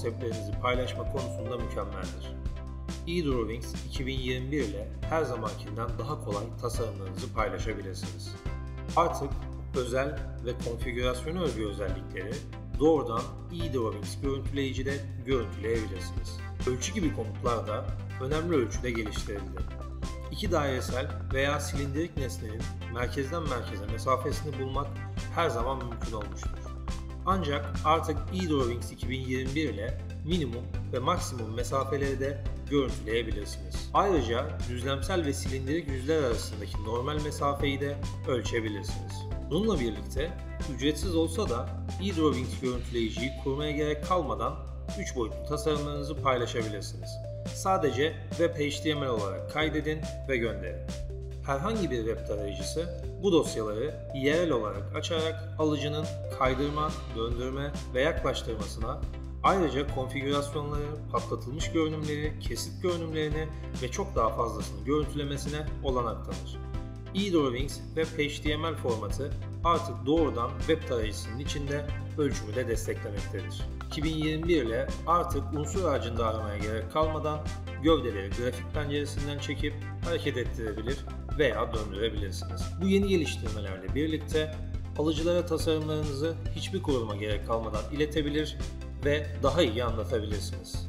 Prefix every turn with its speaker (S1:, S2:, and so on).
S1: konseptlerinizi paylaşma konusunda mükemmeldir. eDrawings 2021 ile her zamankinden daha kolay tasarımlarınızı paylaşabilirsiniz. Artık özel ve konfigürasyona özgü özellikleri doğrudan eDrawings görüntüleyicide görüntüleyebilirsiniz. Ölçü gibi komutlar da önemli ölçüde geliştirildi. İki dairesel veya silindirik nesnenin merkezden merkeze mesafesini bulmak her zaman mümkün olmuştur. Ancak artık eDrawings 2021 ile minimum ve maksimum mesafeleri de görüntüleyebilirsiniz. Ayrıca düzlemsel ve silindirik yüzler arasındaki normal mesafeyi de ölçebilirsiniz. Bununla birlikte ücretsiz olsa da eDrawings görüntüleyiciyi kurmaya gerek kalmadan 3 boyutlu tasarımlarınızı paylaşabilirsiniz. Sadece web HTML olarak kaydedin ve gönderin. Herhangi bir web tarayıcısı bu dosyaları yerel olarak açarak alıcının kaydırma, döndürme ve yaklaştırmasına, ayrıca konfigürasyonları, patlatılmış görünümleri, kesit görünümlerini ve çok daha fazlasını görüntülemesine olanak tanır. eDrawings Web HTML formatı artık doğrudan web tarayıcısının içinde ölçümü de desteklemektedir. 2021 ile artık unsur ağacında aramaya gerek kalmadan gövdeleri grafik penceresinden çekip hareket ettirebilir veya döndürebilirsiniz. Bu yeni geliştirmelerle birlikte alıcılara tasarımlarınızı hiçbir kuruluma gerek kalmadan iletebilir ve daha iyi anlatabilirsiniz.